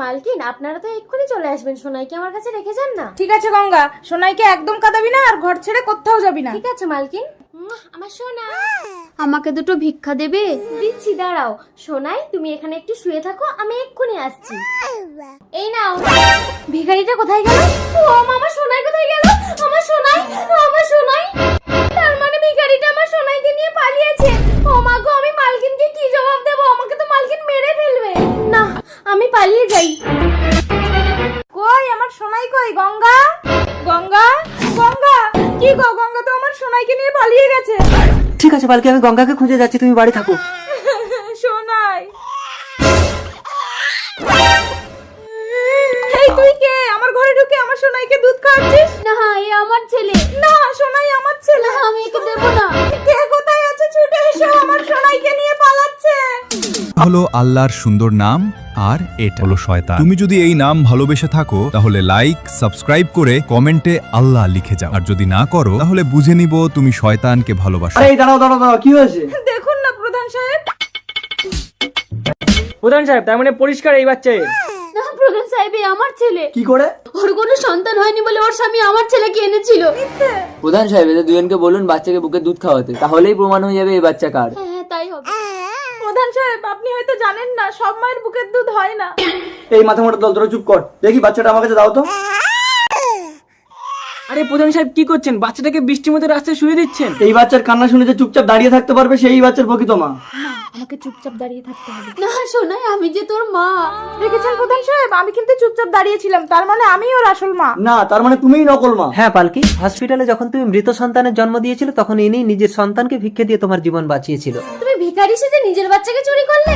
মালকিন, আপনারা তো এক্ষুনি চলে আসবেন, সোনাইকে আমার কাছে রেখে যান না। ঠিক আছে গঙ্গা, সোনাইকে একদম কাঁদাবি না আর ঘর ছেড়ে কোথাও যাবি না। ঠিক আছে মালকিন। আমার সোনা, আমাকে দুটো ভিক্ষা দেবে? দিচ্ছি, দাঁড়াও। সোনাই, তুমি এখানে একটু শুয়ে থাকো, আমি এক্ষুনি আসছি। এই নাও। ভিখারিটা কোথায় গেল? ও আমার সোনাই কোথায় গেল? আমার সোনাই, আমার সোনাই। তার মানে ভিখারিটা আমার সোনাইকে নিয়ে পালিয়েছে। ও মা গো, আমি মালকিনকে কি জবাব দেবো? আমাকে তো মালকিন মেরে ফেলবে। না, আমি পালিয়ে যাই। কই আমার সোনাই কই? গঙ্গা, গঙ্গা, গঙ্গা, কি গো? গঙ্গা তো আমার সোনাইকে নিয়ে পালিয়ে গেছে। ঠিক আছে পালকি, আমি গঙ্গাকে খুঁজে যাচ্ছি, তুমি বাড়ি থাকো। সোনাই, এই তুই কে? আমার ঘরে ঢুকে আমার সোনাইকে দুধ খাওয়াচ্ছিস? না, এ আমার ছেলে। না, সোনাই আমার ছেলে। আমি একে দেবো না। কে কোথায় আছে? ছুটে এসো, আমার সোনাইকে নিয়ে পালাচ্ছে। হলো আল্লাহর সুন্দর নাম, আর এটা হলো শয়তান। তুমি যদি এই নাম ভালোবেসে থাকো তাহলে লাইক, সাবস্ক্রাইব করে কমেন্টে আল্লাহ লিখে যাও। আর যদি না করো তাহলে বুঝে নিব তুমি শয়তানকে ভালোবাসো। আরে দাঁড়াও দাঁড়াও দাঁড়াও, কি হয়েছে? দেখুন না প্রধান সাহেব। প্রধান সাহেব, তার মানে পরিষ্কার এই বাচ্চা। না প্রধান সাহেব, এ আমার ছেলে। কি করে? ওর কোনো সন্তান হয়নি বলে ওর স্বামী আমার ছেলেকে এনেছিল। প্রধান সাহেব, এদের দুজনকে বলুন বাচ্চাকে বুকে দুধ খাওয়াতে, তাহলেই প্রমাণ হয়ে যাবে এই বাচ্চা কার। হ্যাঁ, তাই হবে। প্রধান সাহেব, আপনি হয়তো জানেন না, সব মায়ের বুকের দুধ হয় না। এই মাথা মোটা দল, তোরা চুপ কর। দেখি বাচ্চাটা আমার কাছে দাও তো। আরে প্রধান সাহেব কি করছেন? বাচ্চাটাকে বৃষ্টির মধ্যে রাস্তায় শুয়ে দিচ্ছেন। এই বাচ্চার কান্না শুনে যে চুপচাপ দাঁড়িয়ে থাকতে পারবে সেই বাচ্চার প্রকৃত মা। আমাকে চুপচাপ দাঁড়িয়ে থাকতে হবে। না সোনাই, আমি যে তোর মা। দেখেছেন প্রধান সাহেব, আমি কিন্তু চুপচাপ দাঁড়িয়েছিলাম, তার মানে আমি ওর আসল মা। না, তার মানে তুমিই নকল মা। হ্যাঁ পালকি, হসপিটালে যখন তুমি মৃত সন্তানের জন্ম দিয়েছিল তখন ইনি নিজের সন্তানকে ভিক্ষে দিয়ে তোমার জীবন বাঁচিয়েছিল। তুমি ভিখারি সেজে নিজের বাচ্চাকে চুরি করলে?